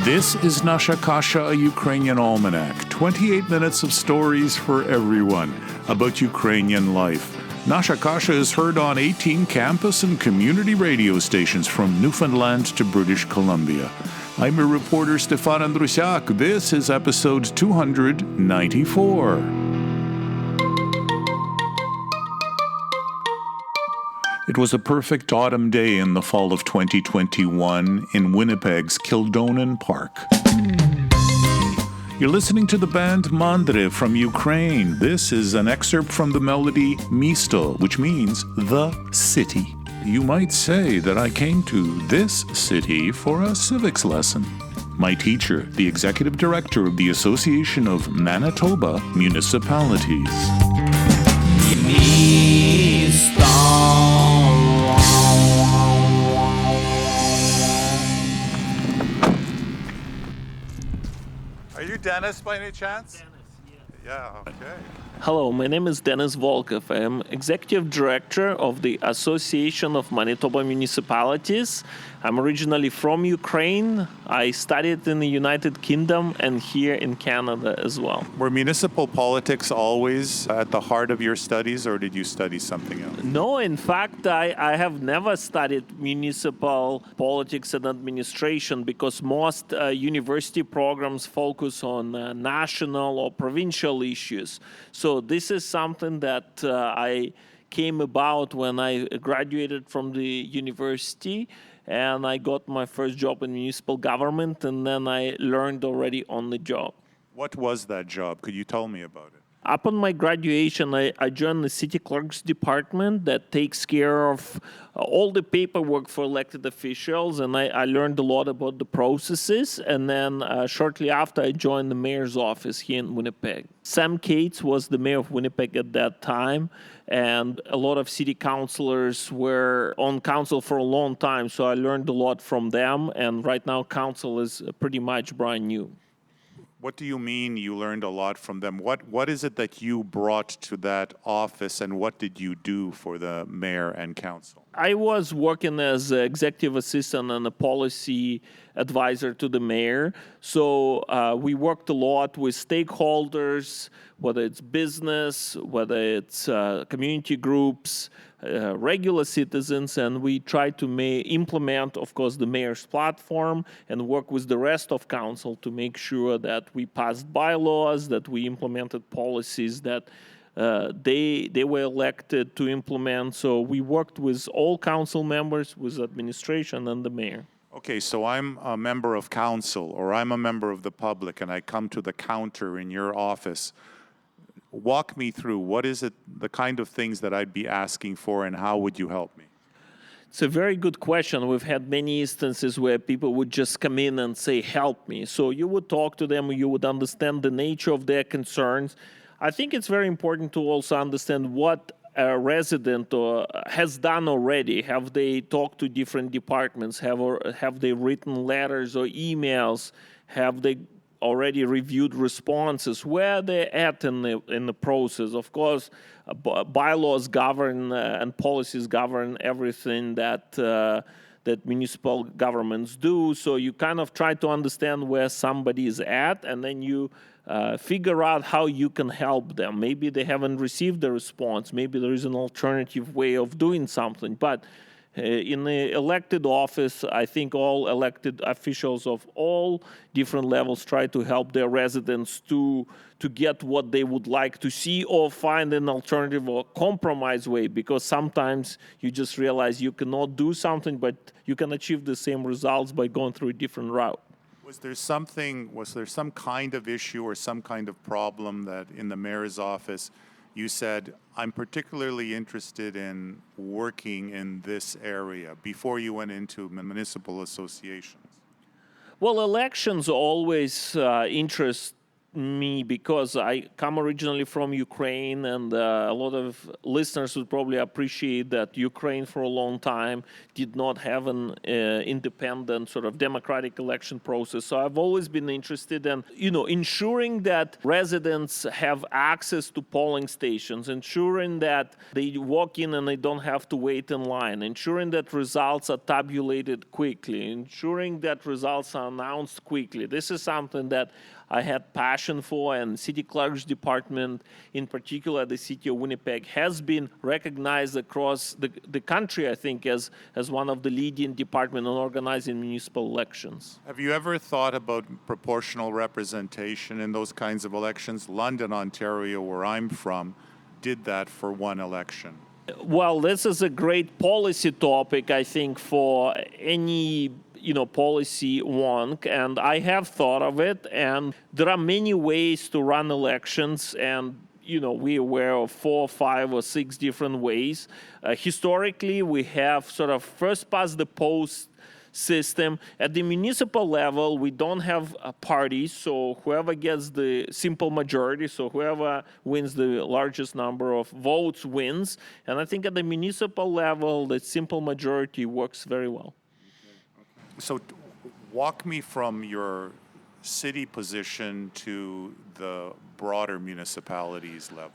This is Nasha Kasha, a Ukrainian almanac. 28 minutes of stories for everyone about Ukrainian life. Nasha Kasha is heard on 18 campus and community radio stations from Newfoundland to British Columbia. I'm your reporter, Stefan Andrusiak. This is episode 294. It was a perfect autumn day in the fall of 2021 in Winnipeg's Kildonan Park. You're listening to the band Mandre from Ukraine. This is an excerpt from the melody Misto, which means the city. You might say that I came to this city for a civics lesson. My teacher, the executive director of the Association of Manitoba Municipalities. Are you Dennis by any chance? Dennis, yes. Yeah, okay. Hello, my name is Denis Volkov. I'm Executive Director of the Association of Manitoba Municipalities. I'm originally from Ukraine. I studied in the United Kingdom and here in Canada as well. Were municipal politics always at the heart of your studies, or did you study something else? No, in fact, I have never studied municipal politics and administration because most university programs focus on national or provincial issues. So this is something that I came about when I graduated from the university, and I got my first job in municipal government, and then I learned already on the job. What was that job? Could you tell me about it? Upon my graduation, I joined the city clerk's department that takes care of all the paperwork for elected officials, and I learned a lot about the processes. And then shortly after, I joined the mayor's office here in Winnipeg. Sam Cates was the mayor of Winnipeg at that time, and a lot of city councilors were on council for a long time, so I learned a lot from them, and right now council is pretty much brand new. What do you mean you learned a lot from them? What is it that you brought to that office, and what did you do for the mayor and council? I was working as an executive assistant and a policy advisor to the mayor. So we worked a lot with stakeholders, whether it's business, whether it's community groups, regular citizens, and we tried to implement, of course, the mayor's platform and work with the rest of council to make sure that we passed bylaws, that we implemented policies that they were elected to implement. So we worked with all council members, with administration and the mayor. Okay, so I'm a member of council, or I'm a member of the public, and I come to the counter in your office. Walk me through, what is it, the kind of things that I'd be asking for, and how would you help me? It's a very good question. We've had many instances where people would just come in and say, help me. So you would talk to them, you would understand the nature of their concerns. I think it's very important to also understand what a resident has done already. Have they talked to different departments? Have they written letters or emails? Have they already reviewed responses? Where they're at in the process? Of course, bylaws govern and policies govern everything that municipal governments do. So you kind of try to understand where somebody is at, and then you figure out how you can help them. Maybe they haven't received the response. Maybe there is an alternative way of doing something. But in the elected office, I think all elected officials of all different levels try to help their residents to get what they would like to see, or find an alternative or compromise way, because sometimes you just realize you cannot do something, but you can achieve the same results by going through a different route. Was there some kind of issue or some kind of problem that in the mayor's office you said, I'm particularly interested in working in this area, before you went into municipal associations? Well, elections always interest me because I come originally from Ukraine, and a lot of listeners would probably appreciate that Ukraine for a long time did not have an independent sort of democratic election process. So I've always been interested in, ensuring that residents have access to polling stations, ensuring that they walk in and they don't have to wait in line, ensuring that results are tabulated quickly, ensuring that results are announced quickly. This is something that I had passion for, and City Clerk's Department, in particular the City of Winnipeg, has been recognized across the country, I think, as one of the leading departments in organizing municipal elections. Have you ever thought about proportional representation in those kinds of elections? London, Ontario, where I'm from, did that for one election. Well, this is a great policy topic, I think, for any policy wonk, and I have thought of it, and there are many ways to run elections, and we're aware of 4, 5, or 6 different ways. Historically, we have sort of first past the post system. At the municipal level, we don't have parties, so whoever gets the simple majority, so whoever wins the largest number of votes wins, and I think at the municipal level, the simple majority works very well. So walk me from your city position to the broader municipalities level.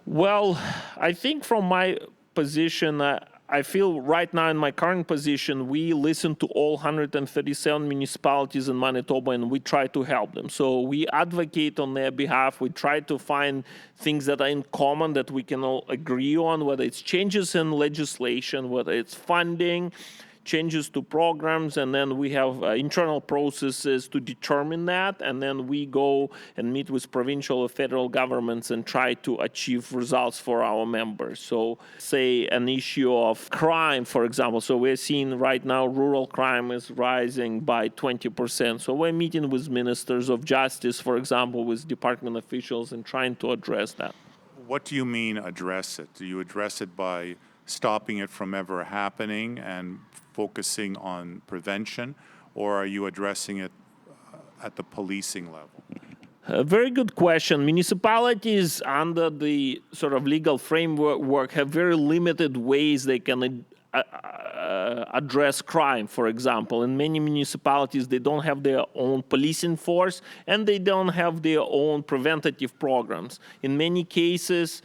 Well, I think from my position, I feel right now in my current position, we listen to all 137 municipalities in Manitoba and we try to help them. So we advocate on their behalf. We try to find things that are in common that we can all agree on, whether it's changes in legislation, whether it's funding, changes to programs, and then we have internal processes to determine that, and then we go and meet with provincial or federal governments and try to achieve results for our members. So say an issue of crime, for example. So we're seeing right now rural crime is rising by 20%. So we're meeting with ministers of justice, for example, with department officials and trying to address that. What do you mean address it? Do you address it by stopping it from ever happening and focusing on prevention, or are you addressing it at the policing level? A very good question. Municipalities, under the sort of legal framework, have very limited ways they can address crime, for example. In many municipalities, they don't have their own policing force, and they don't have their own preventative programs. In many cases,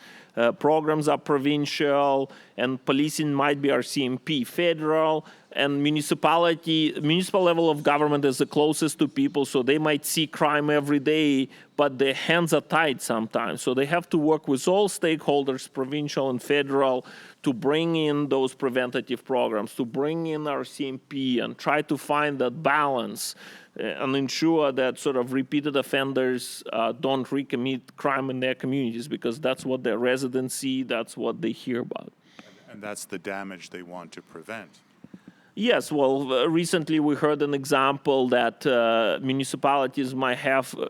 programs are provincial, and policing might be RCMP federal, and municipal level of government is the closest to people, so they might see crime every day, but their hands are tied sometimes. So they have to work with all stakeholders, provincial and federal, to bring in those preventative programs, to bring in RCMP and try to find that balance and ensure that sort of repeated offenders don't recommit crime in their communities, because that's what their residents see, that's what they hear about. And that's the damage they want to prevent. Yes, well, recently we heard an example that municipalities might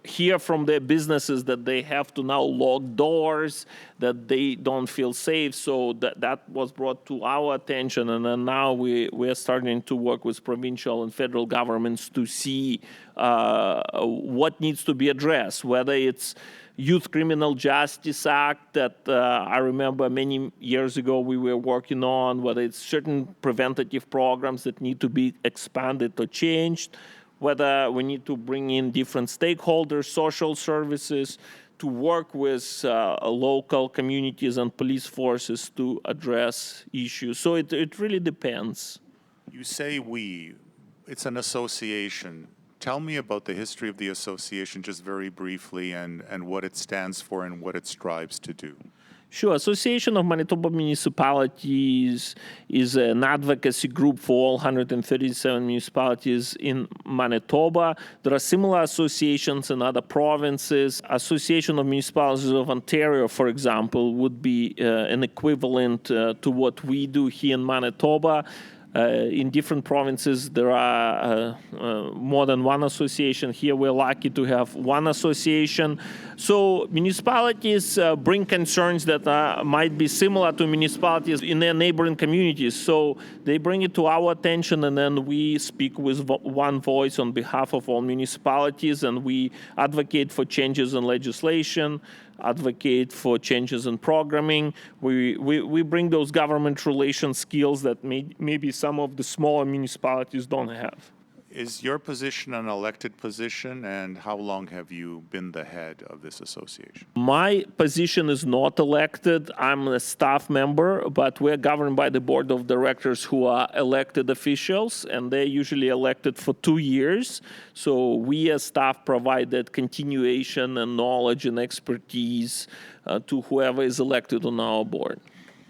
hear from their businesses that they have to now lock doors, that they don't feel safe. So that was brought to our attention, and then now we're starting to work with provincial and federal governments to see what needs to be addressed, whether it's Youth Criminal Justice Act that I remember many years ago we were working on, whether it's certain preventative programs that need to be expanded or changed, whether we need to bring in different stakeholders, social services, to work with local communities and police forces to address issues. So it really depends. You say we. It's an association. Tell me about the history of the association just very briefly and what it stands for and what it strives to do. Sure. Association of Manitoba Municipalities is an advocacy group for all 137 municipalities in Manitoba. There are similar associations in other provinces. Association of Municipalities of Ontario, for example, would be an equivalent to what we do here in Manitoba. In different provinces, there are more than one association. Here, we're lucky to have one association. So municipalities bring concerns that might be similar to municipalities in their neighboring communities. So they bring it to our attention, and then we speak with one voice on behalf of all municipalities, and we advocate for changes in legislation, advocate for changes in programming. We bring those government relation skills that maybe some of the smaller municipalities don't have. Is your position an elected position, and how long have you been the head of this association? My position is not elected. I'm a staff member, but we're governed by the board of directors who are elected officials, and they're usually elected for 2 years. So we as staff provide that continuation and knowledge and expertise to whoever is elected on our board.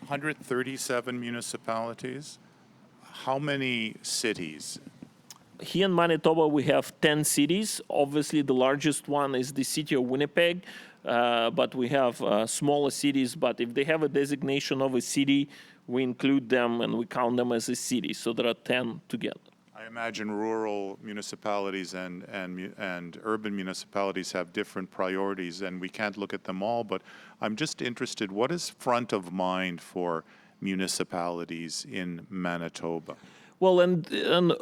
137 municipalities. How many cities? Here in Manitoba, we have 10 cities. Obviously, the largest one is the city of Winnipeg, but we have smaller cities. But if they have a designation of a city, we include them and we count them as a city. So there are 10 together. I imagine rural municipalities and urban municipalities have different priorities, and we can't look at them all. But I'm just interested, what is front of mind for municipalities in Manitoba? Well, and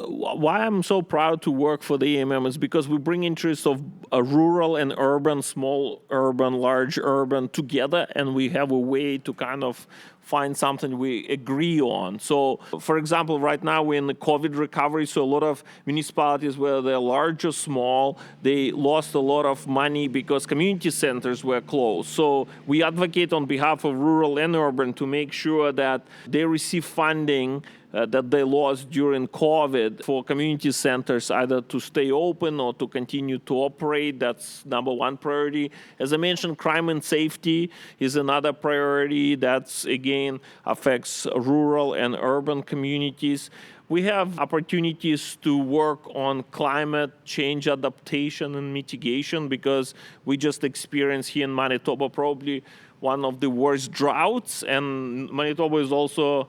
why I'm so proud to work for the AMM is because we bring interests of rural and urban, small urban, large urban together, and we have a way to kind of find something we agree on. So, for example, right now we're in the COVID recovery, so a lot of municipalities, whether they're large or small, they lost a lot of money because community centers were closed. So we advocate on behalf of rural and urban to make sure that they receive funding that they lost during COVID for community centers, either to stay open or to continue to operate. That's number one priority. As I mentioned, crime and safety is another priority. That's, again, affects rural and urban communities. We have opportunities to work on climate change adaptation and mitigation because we just experienced here in Manitoba probably one of the worst droughts, and Manitoba is also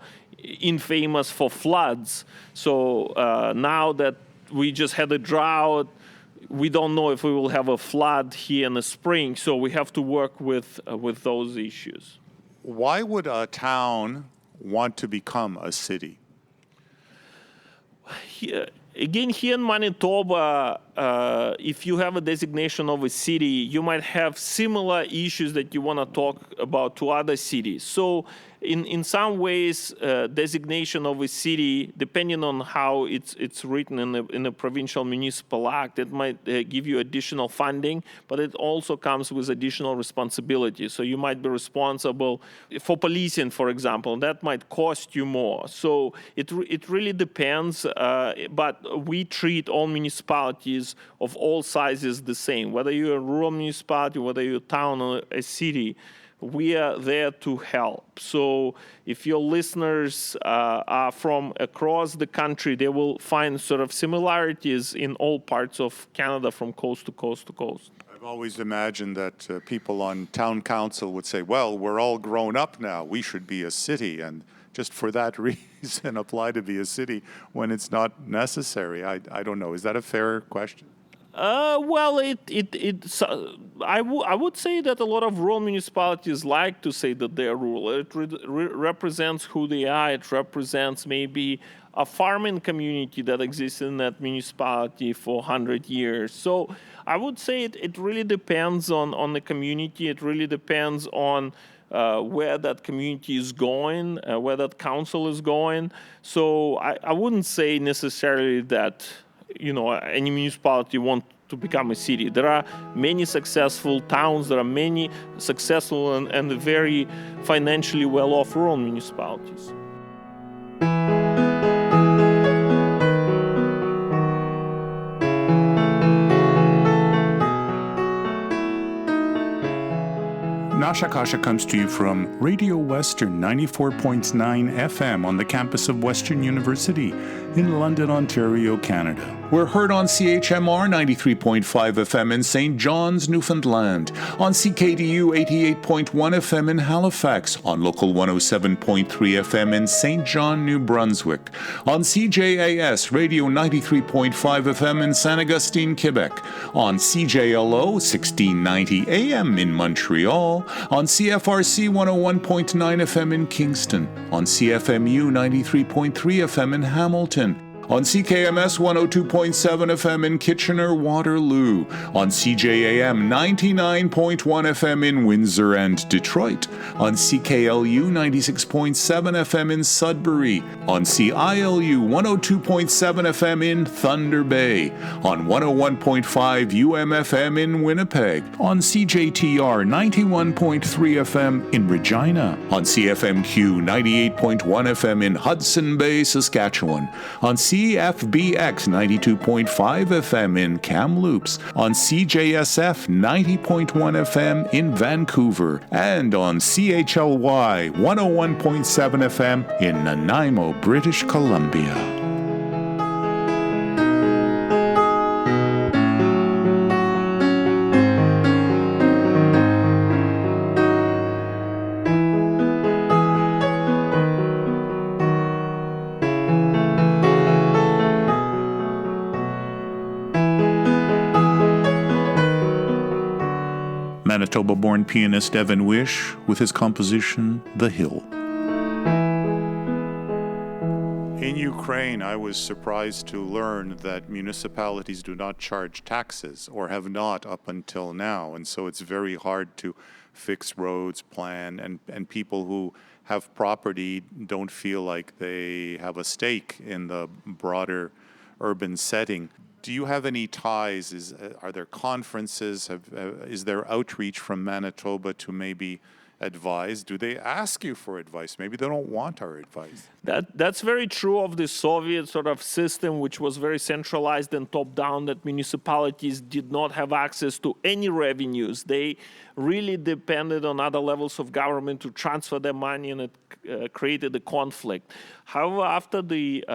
infamous for floods. So now that we just had a drought, we don't know if we will have a flood here in the spring. So we have to work with those issues. Why would a town want to become a city? Here in Manitoba, if you have a designation of a city, you might have similar issues that you want to talk about to other cities. So in some ways, designation of a city, depending on how it's written in the provincial municipal act, it might give you additional funding, but it also comes with additional responsibilities. So you might be responsible for policing, for example, and that might cost you more. So it really depends, but we treat all municipalities of all sizes the same. Whether you're a rural municipality, whether you're a town or a city, we are there to help. So if your listeners are from across the country, they will find sort of similarities in all parts of Canada from coast to coast to coast. I've always imagined that people on town council would say, well, we're all grown up now, we should be a city, and just for that reason apply to be a city when it's not necessary. I don't know. Is that a fair question? Well, I would say that a lot of rural municipalities like to say that they're rural. It represents who they are. It represents maybe a farming community that exists in that municipality for 100 years. So I would say it really depends on the community. It really depends on where that community is going, where that council is going. So I wouldn't say necessarily that any municipality want to become a city. There are many successful towns. There are many successful and very financially well-off rural municipalities. Nasha Kasha comes to you from Radio Western 94.9 FM on the campus of Western University in London, Ontario, Canada. We're heard on CHMR 93.5 FM in St. John's, Newfoundland, on CKDU 88.1 FM in Halifax, on Local 107.3 FM in St. John, New Brunswick, on CJAS Radio 93.5 FM in Saint Augustine, Quebec, on CJLO 1690 AM in Montreal, on CFRC 101.9 FM in Kingston, on CFMU 93.3 FM in Hamilton, on CKMS 102.7 FM in Kitchener-Waterloo, on CJAM 99.1 FM in Windsor and Detroit, on CKLU 96.7 FM in Sudbury, on CILU 102.7 FM in Thunder Bay, on 101.5 UMFM in Winnipeg, on CJTR 91.3 FM in Regina, on CFMQ 98.1 FM in Hudson Bay, Saskatchewan, on CFBX 92.5 FM in Kamloops, on CJSF 90.1 FM in Vancouver, and on CHLY 101.7 FM in Nanaimo, British Columbia. Manitoba-born pianist Evan Wish with his composition, The Hill. In Ukraine, I was surprised to learn that municipalities do not charge taxes, or have not up until now, and so it's very hard to fix roads, plan, and people who have property don't feel like they have a stake in the broader urban setting. Do you have any ties? Are there conferences? Is there outreach from Manitoba to maybe advise? Do they ask you for advice? Maybe they don't want our advice. That's very true of the Soviet sort of system, which was very centralized and top-down, that municipalities did not have access to any revenues. They really depended on other levels of government to transfer their money, and it created a conflict. However, after the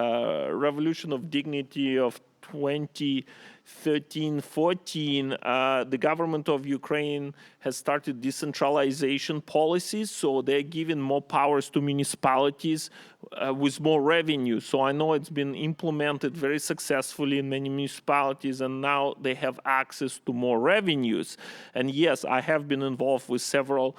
Revolution of Dignity of 2013-14, the government of Ukraine has started decentralization policies, so they're giving more powers to municipalities with more revenue. So I know it's been implemented very successfully in many municipalities, and now they have access to more revenues. And yes, I have been involved with several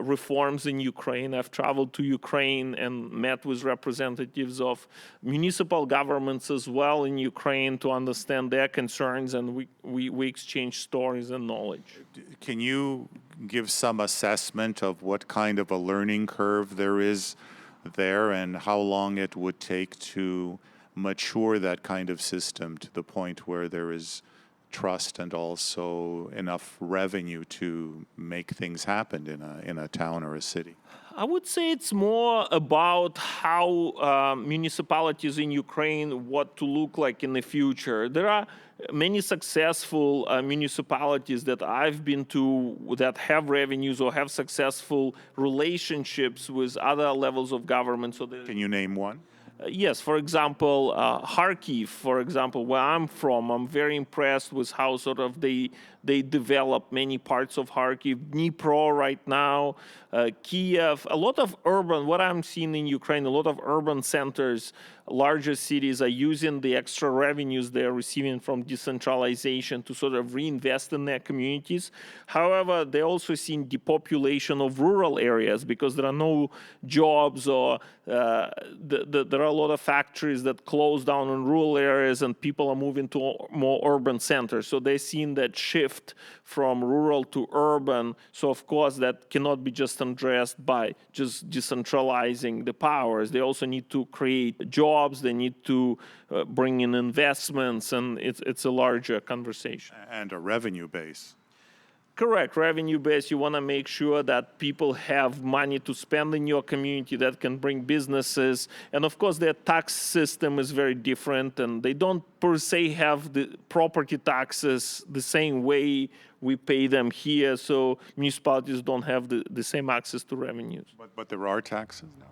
reforms in Ukraine. I've traveled to Ukraine and met with representatives of municipal governments as well in Ukraine to understand their concerns, and we exchange stories and knowledge. Can you give some assessment of what kind of a learning curve there is there, and how long it would take to mature that kind of system to the point where there is trust and also enough revenue to make things happen in a town or a city? I would say it's more about how municipalities in Ukraine, what to look like in the future. There are many successful municipalities that I've been to that have revenues or have successful relationships with other levels of government. So can you name one? Yes, for example, Kharkiv, for example, where I'm from, I'm very impressed with how sort of they develop many parts of Kharkiv, Dnipro right now, Kiev, a lot of urban, what I'm seeing in Ukraine, a lot of urban centers, larger cities are using the extra revenues they're receiving from decentralization to sort of reinvest in their communities. However, they're also seeing depopulation of rural areas because there are no jobs, or there are a lot of factories that close down in rural areas and people are moving to more urban centers. So they're seeing that shift from rural to urban. So of course that cannot be just addressed by just decentralizing the powers. They also need to create jobs, they need to bring in investments, and it's a larger conversation. And a revenue base. Correct, revenue base. You want to make sure that people have money to spend in your community that can bring businesses. And of course, their tax system is very different, and they don't per se have the property taxes the same way we pay them here. So municipalities don't have the same access to revenues. But there are taxes now?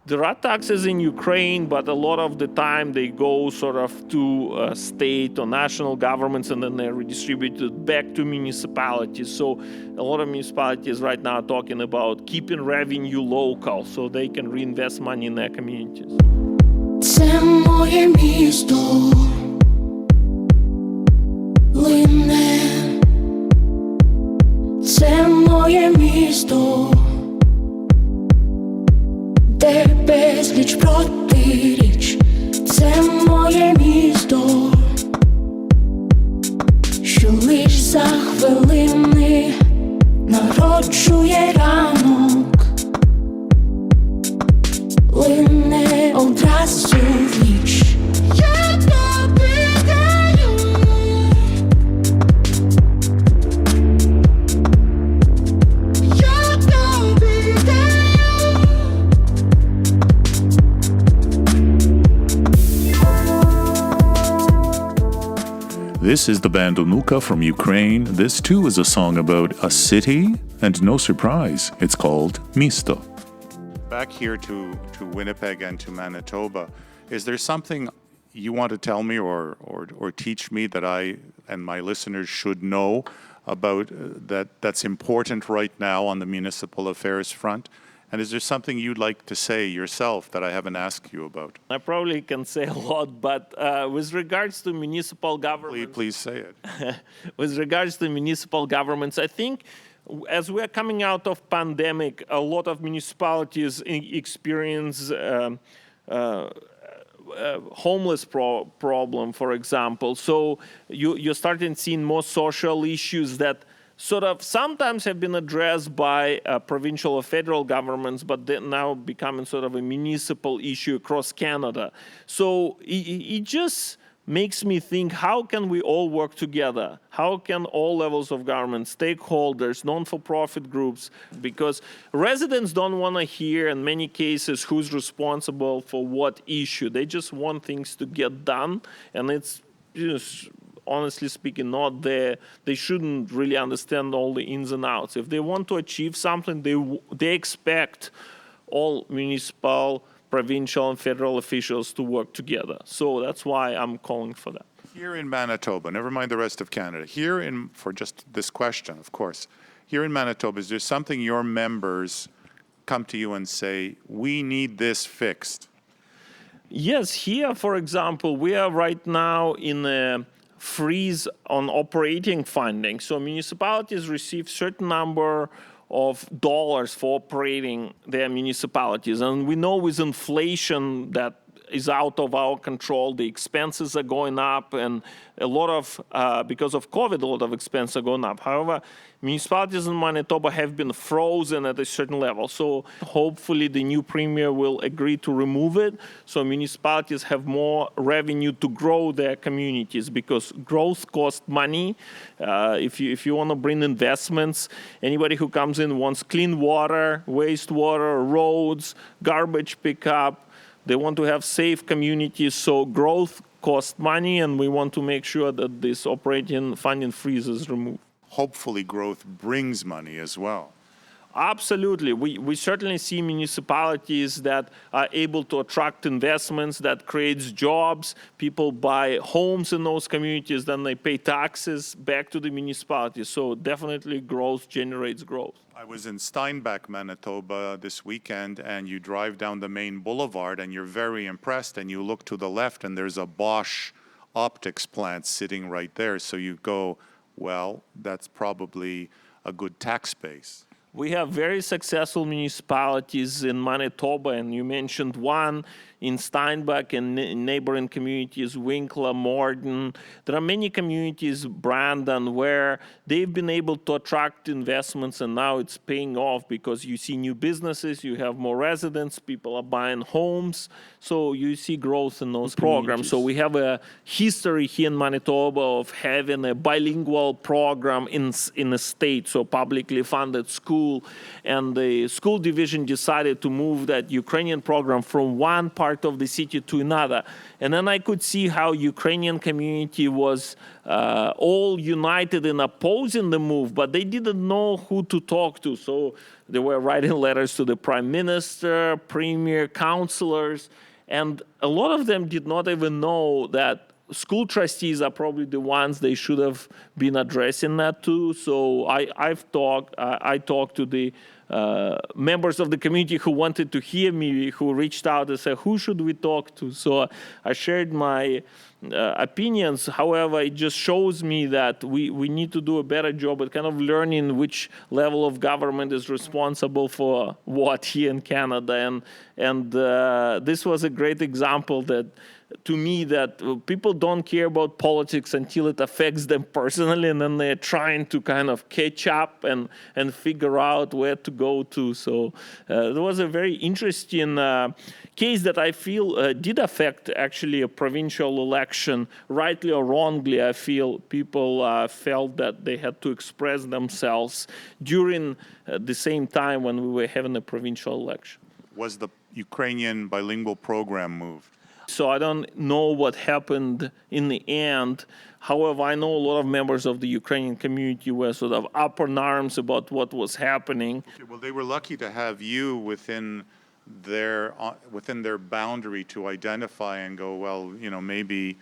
There are taxes in Ukraine, but a lot of the time they go sort of to state or national governments, and then they're redistributed back to municipalities. So a lot of municipalities right now are talking about keeping revenue local so they can reinvest money in their communities. Це моє місто лине, це моє місто, де безліч протиріч, це моє місто, що лиш за хвилини народжує ранок, лине одразу в ніч. Я тобі даю, я тобі даю. This is the band Onuka from Ukraine. This too is a song about a city, and no surprise, it's called Misto. Back here to Winnipeg and to Manitoba, is there something you want to tell me or teach me that I and my listeners should know about that's important right now on the municipal affairs front? And is there something you'd like to say yourself that I haven't asked you about? I probably can say a lot, but with regards to municipal governments, Please say it. with regards to municipal governments, I think as we're coming out of pandemic, a lot of municipalities experience homeless problem, for example. So you're starting seeing more social issues that sort of sometimes have been addressed by provincial or federal governments, but they're now becoming sort of a municipal issue across Canada. So it just makes me think, how can we all work together? How can all levels of government, stakeholders, non-for-profit groups, because residents don't want to hear in many cases who's responsible for what issue. They just want things to get done, and it's just, honestly speaking, not there. They shouldn't really understand all the ins and outs. If they want to achieve something, they expect all municipal, provincial, and federal officials to work together. So that's why I'm calling for that. Here in Manitoba, never mind the rest of Canada, for just this question, of course, here in Manitoba, is there something your members come to you and say, we need this fixed? Yes, here, for example, we are right now in a freeze on operating funding. So municipalities receive certain number of dollars for operating their municipalities. And we know with inflation that is out of our control, the expenses are going up, and a lot of, because of COVID, a lot of expenses are going up. However, municipalities in Manitoba have been frozen at a certain level. So hopefully the new premier will agree to remove it, so municipalities have more revenue to grow their communities, because growth costs money. If you want to bring investments, anybody who comes in wants clean water, wastewater, roads, garbage pickup. They want to have safe communities, so growth costs money, and we want to make sure that this operating funding freeze is removed. Hopefully growth brings money as well. Absolutely. We certainly see municipalities that are able to attract investments, that creates jobs. People buy homes in those communities, then they pay taxes back to the municipality. So definitely growth generates growth. I was in Steinbach, Manitoba this weekend, and you drive down the main boulevard and you're very impressed, and you look to the left and there's a Bosch optics plant sitting right there. So you go, well, that's probably a good tax base. We have very successful municipalities in Manitoba, and you mentioned one in Steinbach and in neighboring communities, Winkler, Morden. There are many communities, Brandon, where they've been able to attract investments, and now it's paying off because you see new businesses, you have more residents, people are buying homes, so you see growth in those programs. So we have a history here in Manitoba of having a bilingual program in a state, so publicly funded schools school, and the school division decided to move that Ukrainian program from one part of the city to another. And then I could see how Ukrainian community was all united in opposing the move, but they didn't know who to talk to. So they were writing letters to the prime minister, premier, councillors, and a lot of them did not even know that school trustees are probably the ones they should have been addressing that to. So I talked to the members of the community who wanted to hear me, who reached out and said, who should we talk to? So I shared my opinions. However, it just shows me that we need to do a better job at kind of learning which level of government is responsible for what here in Canada. And this was a great example that, to me, that people don't care about politics until it affects them personally, and then they're trying to kind of catch up and figure out where to go to. So there was a very interesting case that I feel did affect actually a provincial election, rightly or wrongly. I feel people felt that they had to express themselves during the same time when we were having a provincial election. Was the Ukrainian bilingual program moved? So I don't know what happened in the end. However, I know a lot of members of the Ukrainian community were sort of up in arms about what was happening. Okay, well, they were lucky to have you within their boundary to identify and go, well, maybe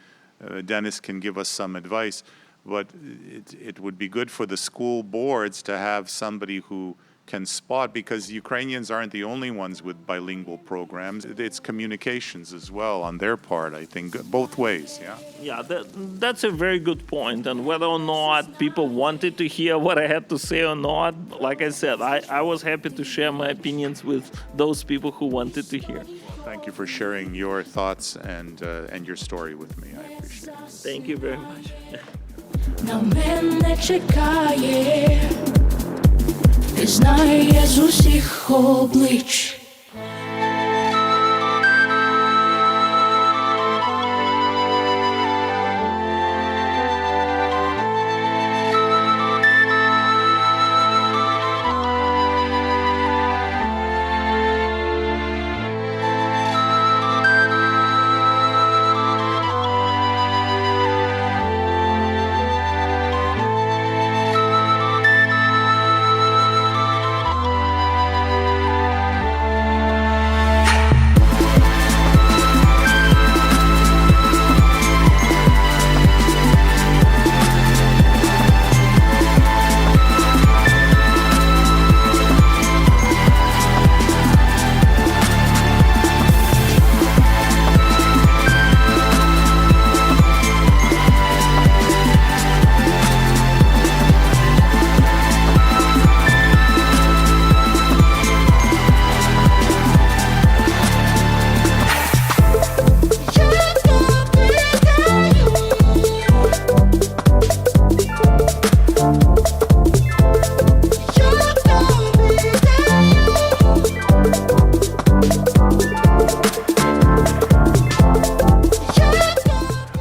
Dennis can give us some advice. But it would be good for the school boards to have somebody who can spot, because Ukrainians aren't the only ones with bilingual programs. It's communications as well on their part, I think, both ways, yeah? Yeah, that's a very good point. And whether or not people wanted to hear what I had to say or not, like I said, I was happy to share my opinions with those people who wanted to hear. Thank you for sharing your thoughts and your story with me. I appreciate it. Thank you very much. На мене чекає, ти знаєш з усіх облич.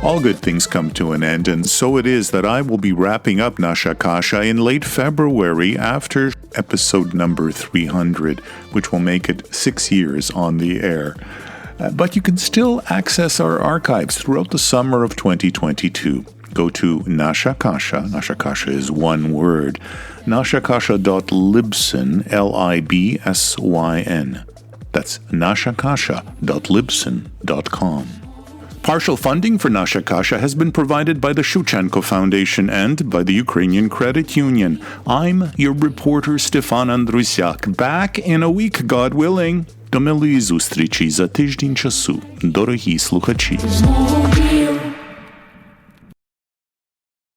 All good things come to an end, and so it is that I will be wrapping up Nasha Kasha in late February after episode number 300, which will make it 6 years on the air. But you can still access our archives throughout the summer of 2022. Go to Nasha Kasha. Nasha Kasha is one word. nashakasha.libsyn, Libsyn. That's nashakasha.libsyn.com. Partial funding for Nasha Kasha has been provided by the Shevchenko Foundation and by the Ukrainian Credit Union. I'm your reporter Stefan Andrusiak. Back in a week, God willing. До милої зустрічі за тиждень часу, дорогі слухачі. Знову